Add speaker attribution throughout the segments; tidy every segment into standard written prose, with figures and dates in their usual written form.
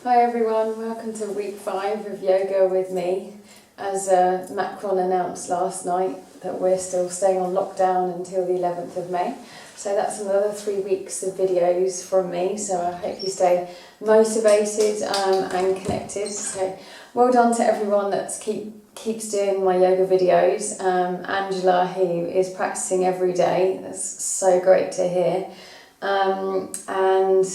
Speaker 1: Hi everyone, welcome to week 5 of yoga with me. As Macron announced last night that we're still staying on lockdown until the 11th of May. So that's another 3 weeks of videos from me, so I hope you stay motivated and connected. So well done to everyone that keeps doing my yoga videos. Angela, who is practicing every day, that's so great to hear. And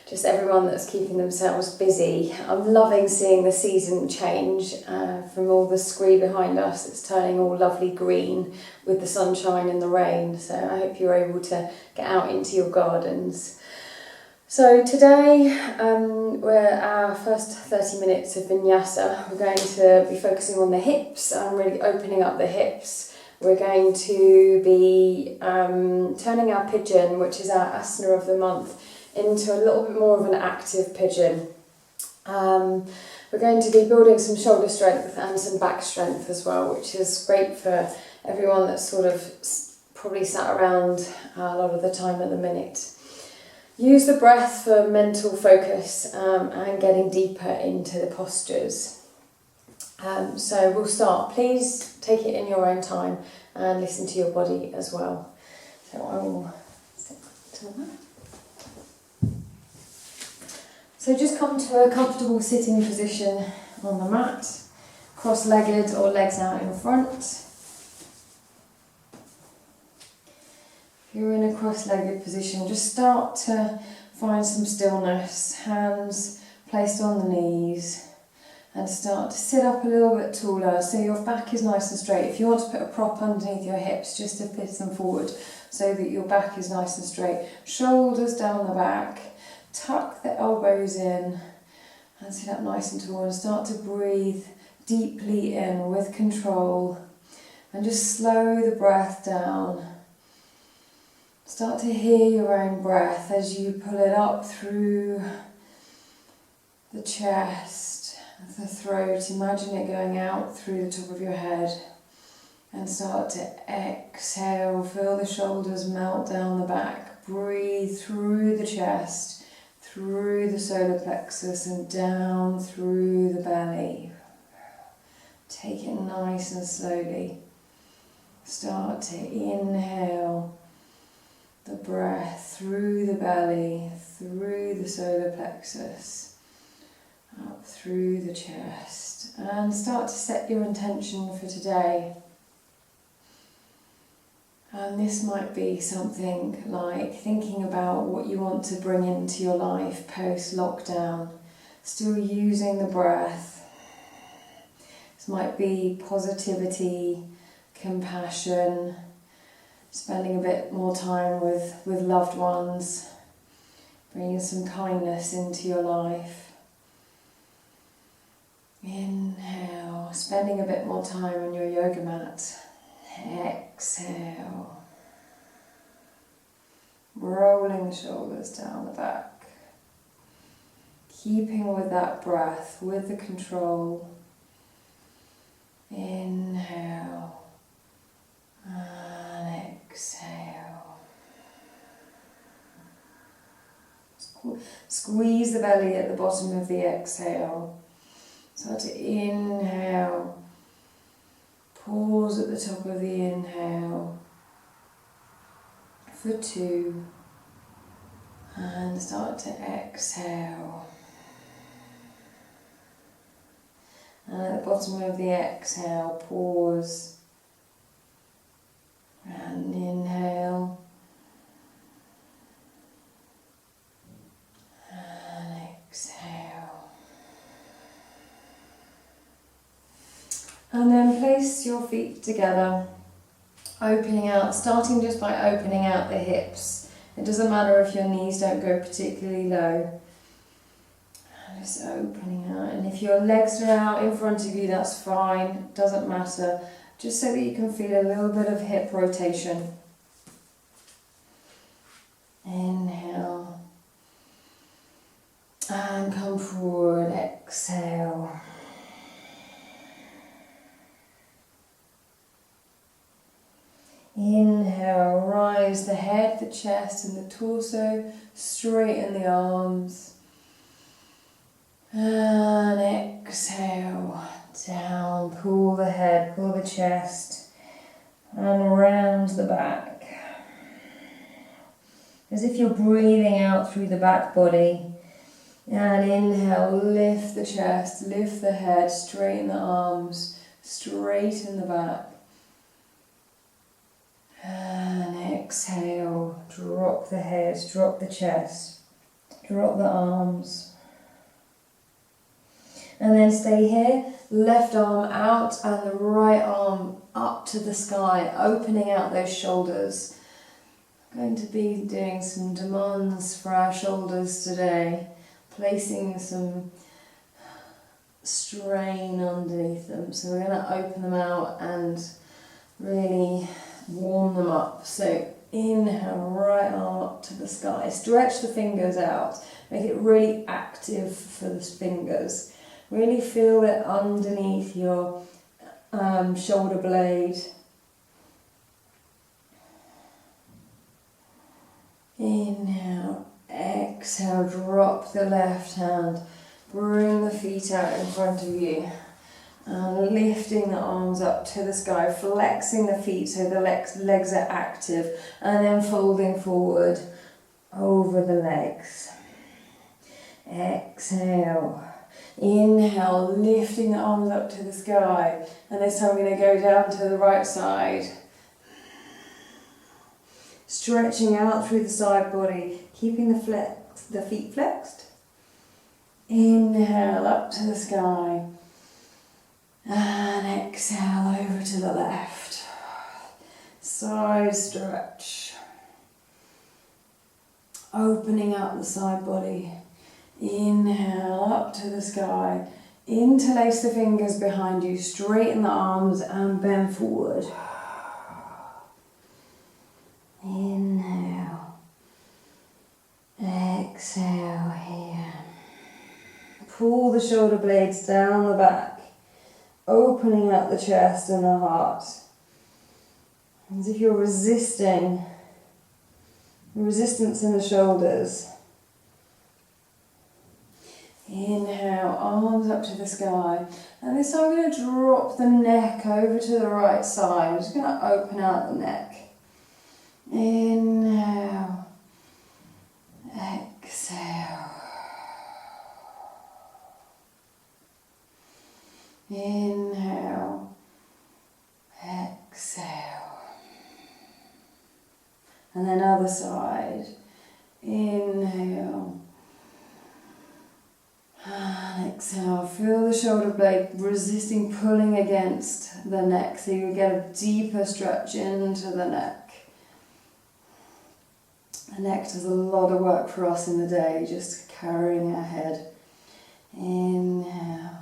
Speaker 1: just everyone that's keeping themselves busy. I'm loving seeing the season change from all the scree behind us. It's turning all lovely green with the sunshine and the rain. So I hope you're able to get out into your gardens. So today, we're our first 30 minutes of vinyasa. We're going to be focusing on the hips. I'm really opening up the hips. We're going to be turning our pigeon, which is our asana of the month, into a little bit more of an active pigeon. We're going to be building some shoulder strength and some back strength as well, which is great for everyone that's sort of probably sat around a lot of the time at the minute. Use the breath for mental focus and getting deeper into the postures. So we'll start. Please take it in your own time and listen to your body as well. So I will sit to that. So just come to a comfortable sitting position on the mat, cross-legged or legs out in front. If you're in a cross-legged position, just start to find some stillness, hands placed on the knees, and start to sit up a little bit taller so your back is nice and straight. If you want to put a prop underneath your hips just to fit them forward so that your back is nice and straight. Shoulders down the back. Tuck the elbows in and sit up nice and tall and start to breathe deeply in with control and just slow the breath down. Start to hear your own breath as you pull it up through the chest, the throat. Imagine it going out through the top of your head and start to exhale. Feel the shoulders melt down the back. Breathe through the chest, through the solar plexus and down through the belly. Take it nice and slowly. Start to inhale the breath through the belly, through the solar plexus, up through the chest, and start to set your intention for today. And this might be something like thinking about what you want to bring into your life post-lockdown, still using the breath. This might be positivity, compassion, spending a bit more time with loved ones, bringing some kindness into your life. Inhale, spending a bit more time on your yoga mat. Exhale, rolling the shoulders down the back, keeping with that breath, with the control. Inhale and exhale. Squeeze the belly at the bottom of the exhale. Start to inhale. Pause at the top of the inhale for 2 and start to exhale. And at the bottom of the exhale, pause and inhale and exhale. And then place your feet together, opening out, starting just by opening out the hips. It doesn't matter if your knees don't go particularly low. Just opening out. And if your legs are out in front of you, that's fine. It doesn't matter. Just so that you can feel a little bit of hip rotation. Inhale. And come forward. Exhale. Inhale, rise the head, the chest and the torso, straighten the arms. And exhale, down, pull the head, pull the chest, and round the back. As if you're breathing out through the back body. And inhale, lift the chest, lift the head, straighten the arms, straighten the back. And exhale, drop the head, drop the chest, drop the arms. And then stay here, left arm out and the right arm up to the sky, opening out those shoulders. I'm going to be doing some demands for our shoulders today, placing some strain underneath them. So we're going to open them out and really warm them up. So inhale, right arm up to the sky. Stretch the fingers out. Make it really active for the fingers. Really feel it underneath your shoulder blade. Inhale, exhale, drop the left hand. Bring the feet out in front of you. And lifting the arms up to the sky, flexing the feet so the legs are active, and then folding forward over the legs. Exhale. Inhale, lifting the arms up to the sky, and this time we're going to go down to the right side. Stretching out through the side body, keeping the feet flexed. Inhale, up to the sky. And exhale over to the left. Side stretch. Opening up the side body. Inhale up to the sky. Interlace the fingers behind you. Straighten the arms and bend forward. Inhale. Exhale here. Pull the shoulder blades down the back. Opening out the chest and the heart. As if you're resistance in the shoulders. Inhale, arms up to the sky. And this time I'm going to drop the neck over to the right side. I'm just going to open out the neck. Inhale. Exhale. Inhale, exhale, and then other side. Inhale, and exhale. Feel the shoulder blade resisting, pulling against the neck, so you get a deeper stretch into the neck. The neck does a lot of work for us in the day, just carrying our head. Inhale.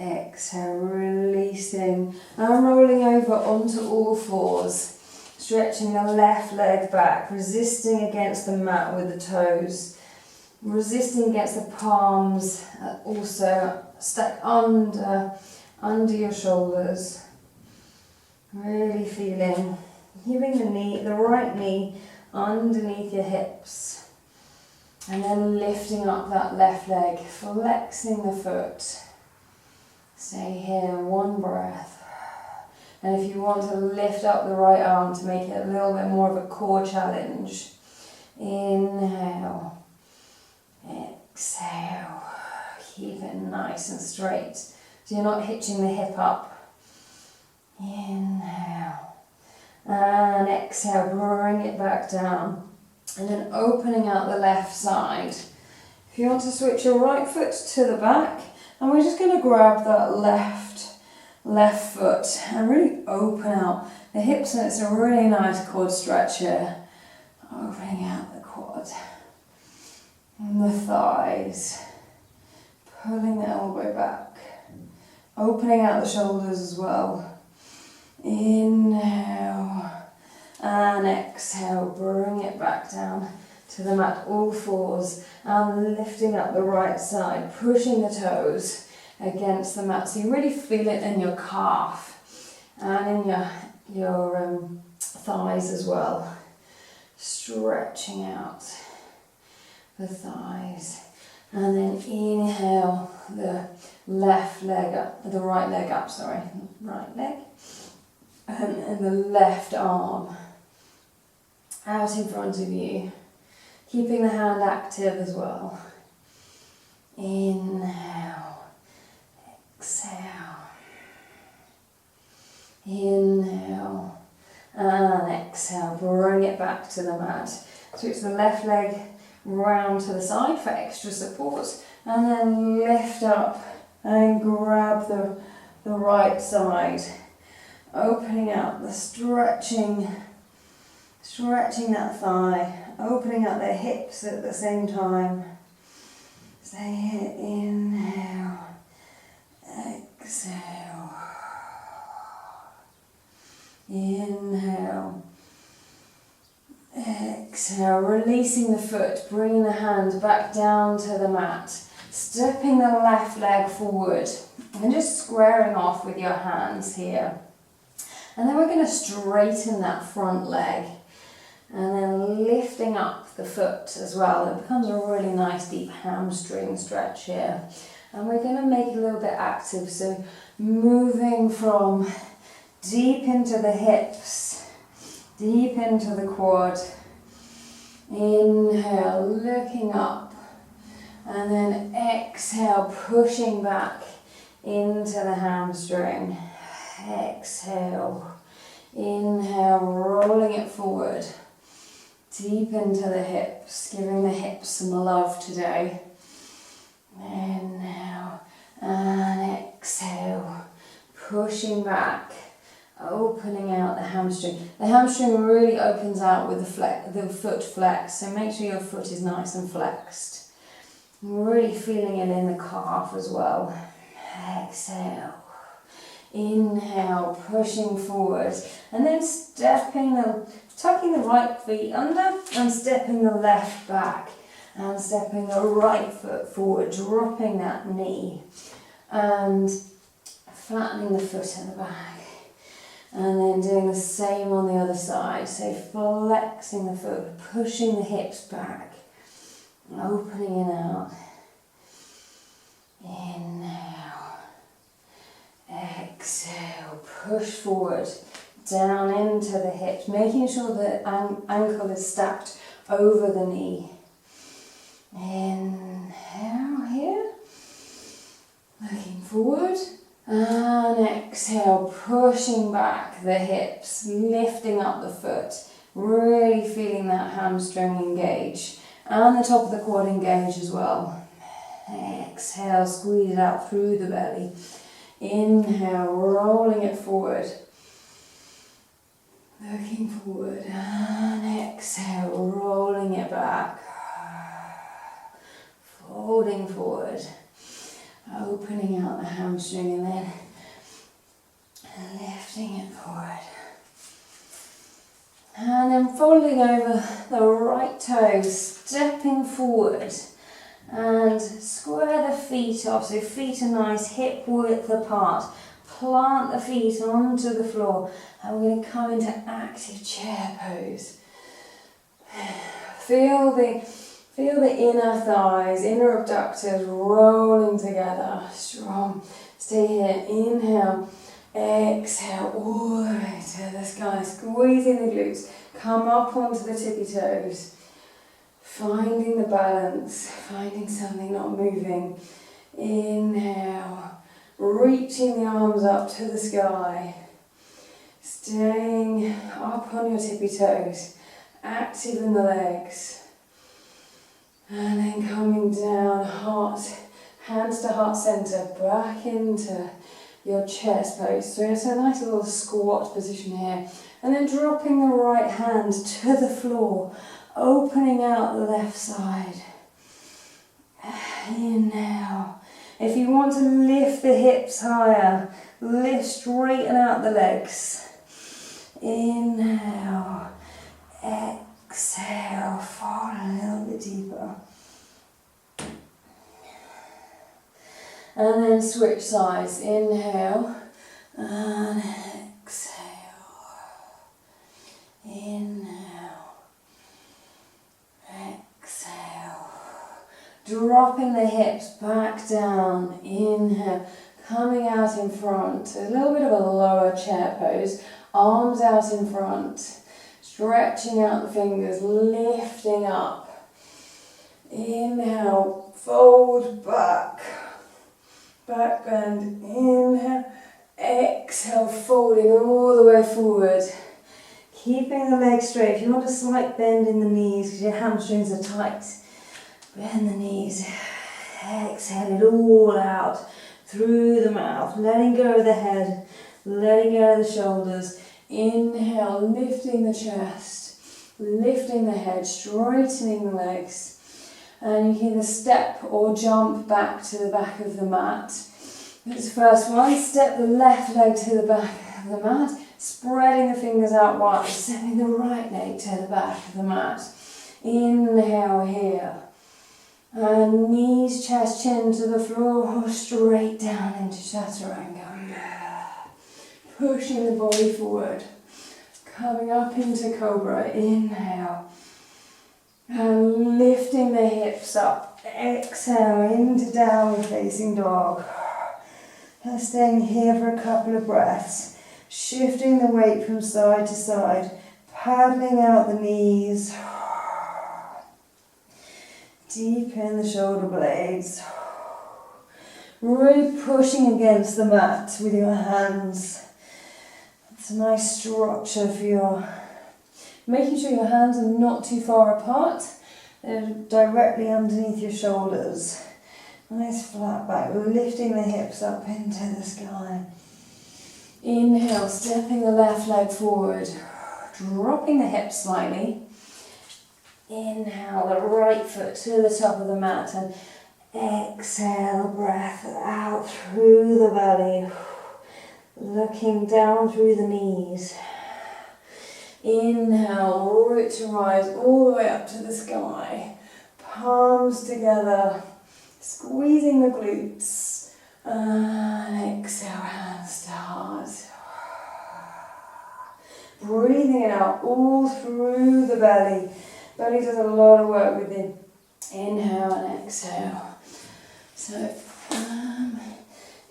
Speaker 1: Exhale, releasing and rolling over onto all fours. Stretching the left leg back, resisting against the mat with the toes. Resisting against the palms, also stack under your shoulders. Really feeling, keeping the right knee underneath your hips. And then lifting up that left leg, flexing the foot. Stay here, one breath. And if you want to lift up the right arm to make it a little bit more of a core challenge. Inhale. Exhale. Keep it nice and straight. So you're not hitching the hip up. Inhale. And exhale, bring it back down. And then opening out the left side. If you want to switch your right foot to the back, and we're just going to grab that left foot and really open out the hips, and it's a really nice quad stretch here. Opening out the quad and the thighs, pulling the elbow back, opening out the shoulders as well. Inhale and exhale, bring it back down to the mat, all fours, and lifting up the right side, pushing the toes against the mat. So you really feel it in your calf and in your thighs as well. Stretching out the thighs. And then inhale the left leg up, the right leg up, sorry, right leg, and the left arm out in front of you, keeping the hand active as well. Inhale, exhale, inhale, and exhale, bring it back to the mat. Switch the left leg round to the side for extra support, and then lift up and grab the right side, opening out the stretching that thigh, opening out the hips at the same time. Stay here, inhale, exhale, inhale, exhale, releasing the foot, bringing the hand back down to the mat, stepping the left leg forward and just squaring off with your hands here. And then we're going to straighten that front leg and then lifting up the foot as well. It becomes a really nice deep hamstring stretch here. And we're going to make it a little bit active, so moving from deep into the hips, deep into the quad. Inhale, looking up, and then exhale, pushing back into the hamstring. Exhale, inhale, rolling it forward, deep into the hips, giving the hips some love today. Inhale, and exhale, pushing back, opening out the hamstring. The hamstring really opens out with the foot flexed, so make sure your foot is nice and flexed. Really feeling it in the calf as well. Exhale, inhale, pushing forward, and then tucking the right feet under and stepping the left back, and stepping the right foot forward, dropping that knee, and flattening the foot in the back. And then doing the same on the other side, so flexing the foot, pushing the hips back, opening it out. Inhale, exhale, push forward, down into the hips, making sure the ankle is stacked over the knee. Inhale here, looking forward. And exhale, pushing back the hips, lifting up the foot, really feeling that hamstring engage, and the top of the quad engage as well. Exhale, squeeze it out through the belly. Inhale, rolling it forward, looking forward, and exhale, rolling it back, folding forward. Opening out the hamstring and then lifting it forward. And then folding over the right toes, stepping forward and square the feet off. So feet are nice, hip width apart. Plant the feet onto the floor and we're going to come into active chair pose. Feel the inner thighs, inner abductors rolling together, strong. Stay here, inhale, exhale, all the way to the sky, squeezing the glutes, come up onto the tippy toes, finding the balance, finding something not moving. Inhale, reaching the arms up to the sky, staying up on your tippy toes, active in the legs. And then coming down, hands to heart center, back into your chest pose. So it's a nice little squat position here. And then dropping the right hand to the floor, opening out the left side. Inhale. If you want to lift the hips higher, straighten out the legs. Inhale. Exhale, fall a little bit deeper. And then switch sides. Inhale and exhale. Inhale. Exhale. Dropping the hips back down. Inhale, coming out in front. A little bit of a lower chair pose. Arms out in front. Stretching out the fingers, lifting up. Inhale, fold back. Back bend. Inhale. Exhale, folding all the way forward. Keeping the legs straight. If you want a slight bend in the knees because your hamstrings are tight, bend the knees. Exhale it all out through the mouth. Letting go of the head, letting go of the shoulders. Inhale, lifting the chest, lifting the head, straightening the legs. And you can either step or jump back to the back of the mat. This first one, step the left leg to the back of the mat, spreading the fingers out wide, stepping the right leg to the back of the mat. Inhale here. And knees, chest, chin to the floor, straight down into chaturanga. Pushing the body forward. Coming up into cobra, inhale. And lifting the hips up. Exhale into downward facing dog. Staying here for a couple of breaths, shifting the weight from side to side, paddling out the knees, deepen the shoulder blades, really pushing against the mat with your hands. It's a nice structure for your, making sure your hands are not too far apart, they're directly underneath your shoulders. Nice flat back, lifting the hips up into the sky. Inhale, stepping the left leg forward, dropping the hips slightly. Inhale, the right foot to the top of the mat and exhale, breath out through the belly, looking down through the knees. Inhale, root to rise all the way up to the sky, palms together. Squeezing the glutes, and exhale, hands to heart. Breathing it out all through the belly. Belly does a lot of work with the inhale and exhale. So,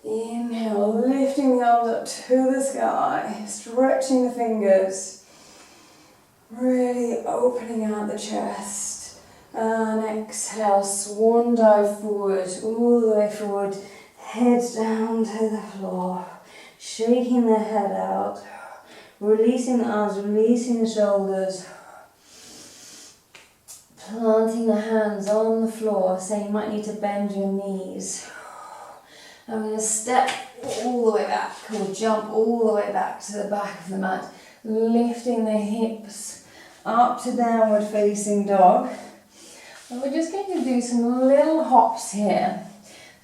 Speaker 1: inhale, lifting the arms up to the sky, stretching the fingers, really opening out the chest. And exhale, swan dive forward, all the way forward, head down to the floor, shaking the head out, releasing the arms, releasing the shoulders, planting the hands on the floor, so you might need to bend your knees. I'm going to step all the way back, or jump all the way back to the back of the mat, lifting the hips up to downward facing dog. And we're just going to do some little hops here.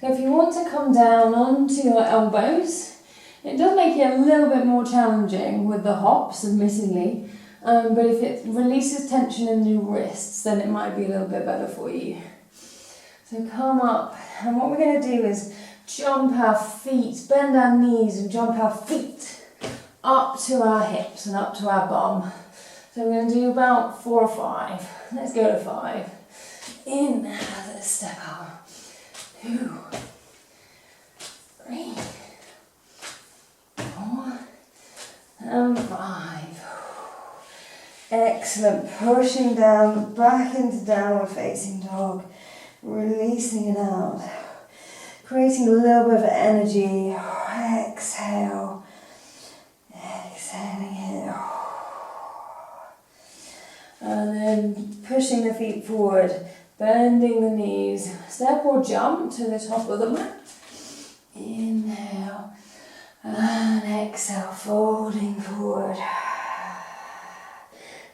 Speaker 1: So if you want to come down onto your elbows, it does make it a little bit more challenging with the hops, admittedly. But if it releases tension in your wrists, then it might be a little bit better for you. So come up, and what we're going to do is jump our feet, bend our knees and jump our feet up to our hips and up to our bum. So we're going to do about 4 or 5. Let's go to 5. Inhale, let's step up. 2, 3, 4, and 5. Excellent. Pushing down, back into downward facing dog. Releasing it out. Creating a little bit of energy. Exhale. Exhaling it. And then pushing the feet forward. Bending the knees, step or jump to the top of the mat. Inhale and exhale, folding forward.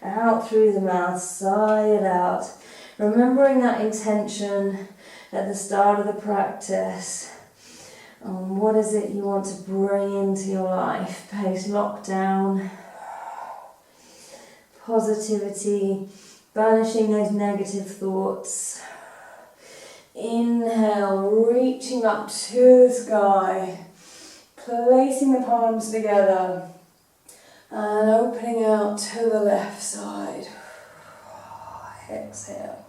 Speaker 1: Out through the mouth, sigh it out. Remembering that intention at the start of the practice. What is it you want to bring into your life? Post lockdown, positivity. Banishing those negative thoughts. Inhale, reaching up to the sky, placing the palms together and opening out to the left side. Exhale.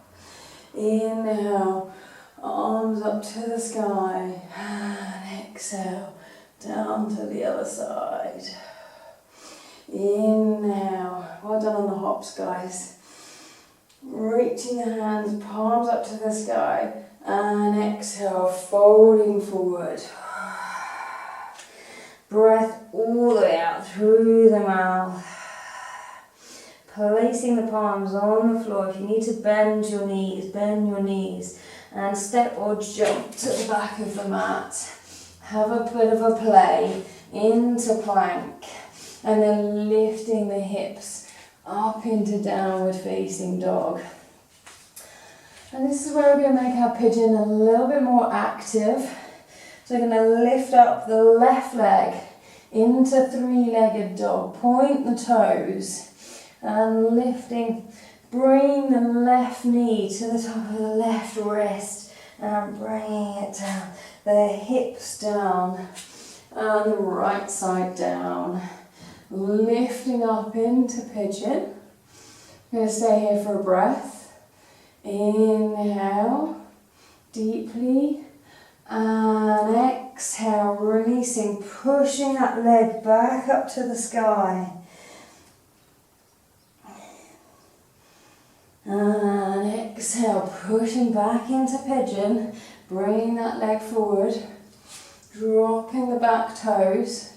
Speaker 1: Inhale, Arms up to the sky. And exhale down to the other side. Inhale. Well done on the hops, guys. Reaching the hands, palms up to the sky. And exhale, folding forward. Breath all the way out through the mouth. Placing the palms on the floor. If you need to bend your knees. And step or jump to the back of the mat. Have a bit of a play into plank. And then lifting the hips up into downward facing dog. And this is where we're going to make our pigeon a little bit more active. So we're going to lift up the left leg into three-legged dog. Point the toes and lifting. Bring the left knee to the top of the left wrist and bringing it down. The hips down and the right side down. Lifting up into pigeon. I'm going to stay here for a breath. Inhale deeply and exhale, releasing, pushing that leg back up to the sky. And exhale, pushing back into pigeon, bringing that leg forward, dropping the back toes.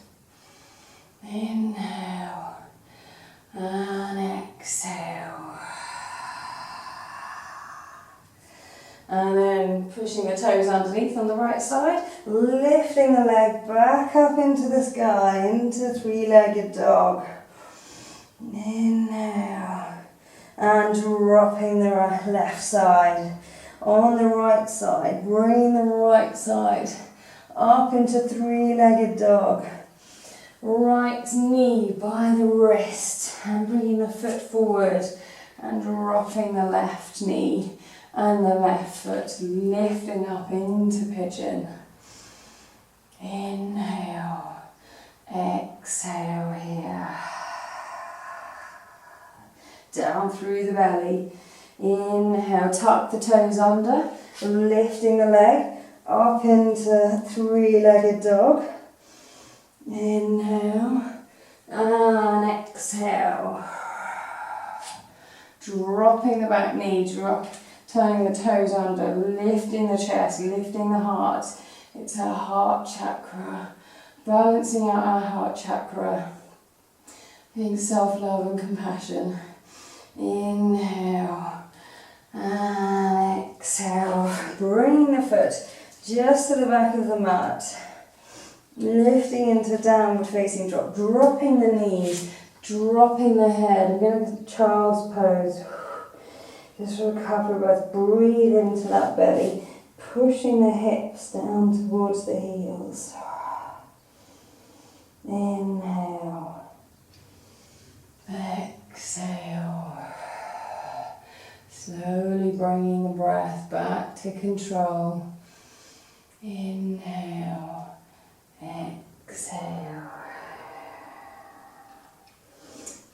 Speaker 1: Inhale and exhale. And then pushing the toes underneath on the right side, lifting the leg back up into the sky, into three-legged dog. Inhale. And dropping the left side on the right side. Bring the right side up into three-legged dog. Right knee by the wrist and bringing the foot forward and dropping the left knee and the left foot, lifting up into pigeon. Inhale, exhale here. Down through the belly. Inhale, tuck the toes under, lifting the leg up into three-legged dog. Inhale and exhale. Dropping the back knee, turning the toes under, lifting the chest, lifting the heart. It's our heart chakra. Balancing out our heart chakra. Being self-love and compassion. Inhale and exhale. Bring the foot just to the back of the mat. Lifting into downward facing dog. Dropping the knees, dropping the head. I'm going to child's pose. Just for a couple of breaths. Breathe into that belly. Pushing the hips down towards the heels. Inhale. Exhale. Slowly bringing the breath back to control. Inhale. Exhale.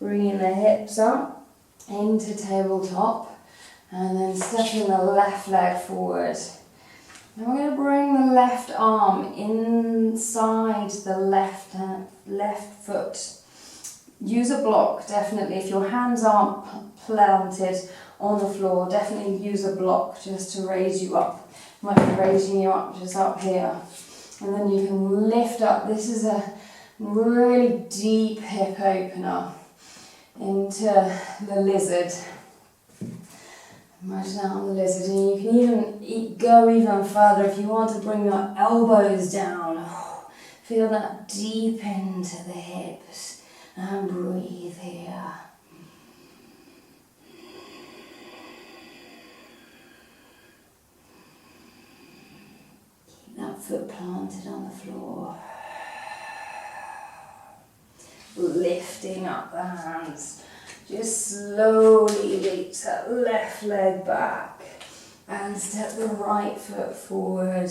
Speaker 1: Bringing the hips up into tabletop. And then stepping the left leg forward. Now we're going to bring the left arm inside the left foot. Use a block, definitely. If your hands aren't planted on the floor, definitely use a block just to raise you up. Might be raising you up just up here. And then you can lift up. This is a really deep hip opener into the lizard. Imagine that on the lizard, and you can even go even further if you want to bring your elbows down. Feel that deep into the hips and breathe here. Keep that foot planted on the floor. Lifting up the hands. Just slowly reach that left leg back and step the right foot forward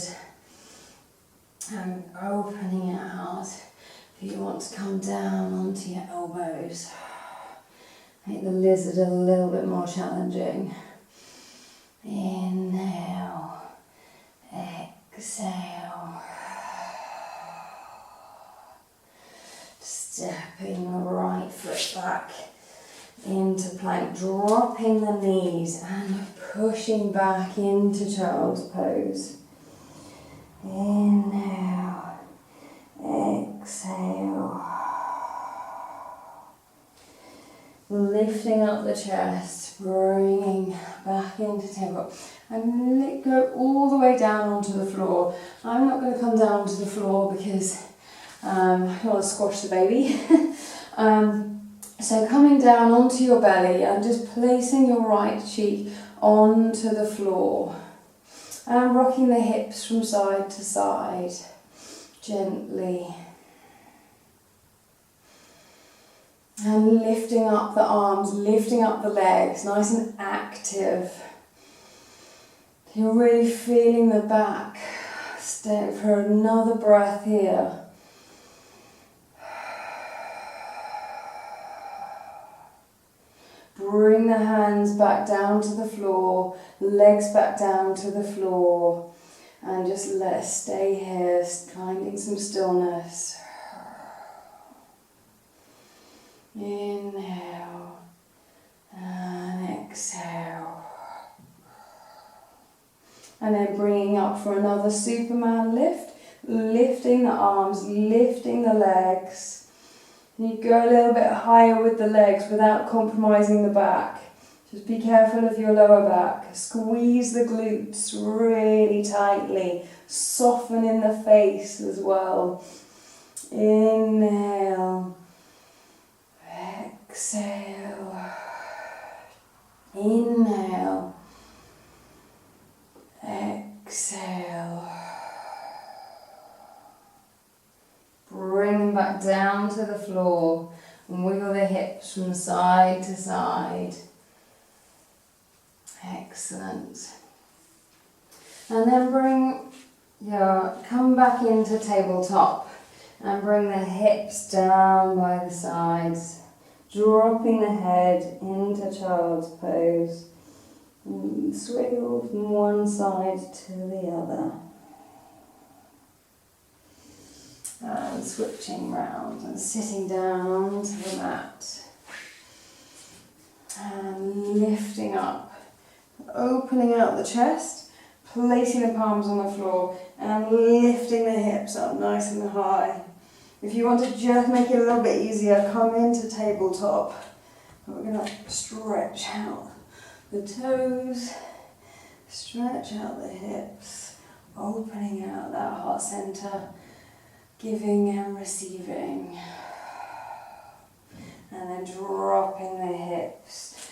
Speaker 1: and opening it out. If you want to come down onto your elbows, make the lizard a little bit more challenging. Inhale, exhale. Stepping the right foot back into plank, dropping the knees and pushing back into child's pose. Inhale, exhale. Lifting up the chest, bringing back into tabletop, and go all the way down onto the floor. I'm not going to come down to the floor because I don't want to squash the baby. So coming down onto your belly and just placing your right cheek onto the floor and rocking the hips from side to side gently. And lifting up the arms, lifting up the legs, nice and active. You're really feeling the back. Stay for another breath here. Bring the hands back down to the floor, legs back down to the floor, and just let us stay here, finding some stillness. Inhale and exhale. And then bringing up for another Superman lift, lifting the arms, lifting the legs. You go a little bit higher with the legs without compromising the back. Just be careful of your lower back. Squeeze the glutes really tightly. Soften in the face as well. Inhale. Exhale. Inhale. Exhale. Bring back down to the floor and wiggle the hips from side to side. Excellent. And then come back into tabletop and bring the hips down by the sides, dropping the head into child's pose. And swiggle from one side to the other. And switching round and sitting down onto the mat. And lifting up, opening out the chest, placing the palms on the floor and lifting the hips up nice and high. If you want to just make it a little bit easier, come into tabletop. We're going to stretch out the toes, stretch out the hips, opening out that heart center. Giving and receiving, and then dropping the hips,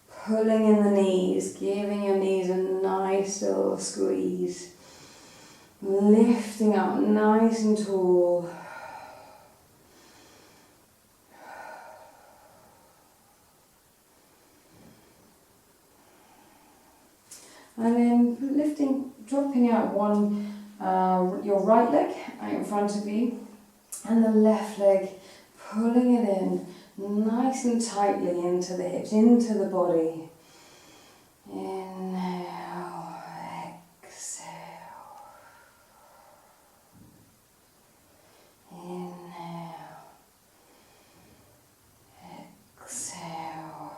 Speaker 1: pulling in the knees, giving your knees a nice little squeeze, lifting up nice and tall. And then dropping out your right leg out in front of you, and the left leg, pulling it in nice and tightly into the hips, into the body. Inhale, exhale. Inhale, exhale.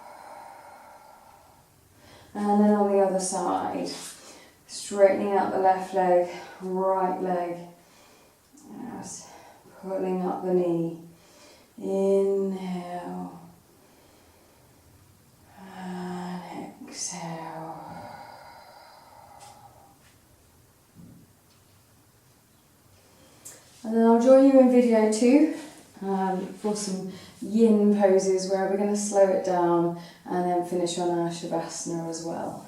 Speaker 1: And then on the other side. Straightening out the left leg, right leg, yes. Pulling up the knee. Inhale and exhale. And then I'll join you in video 2 for some yin poses where we're going to slow it down and then finish on our shavasana as well.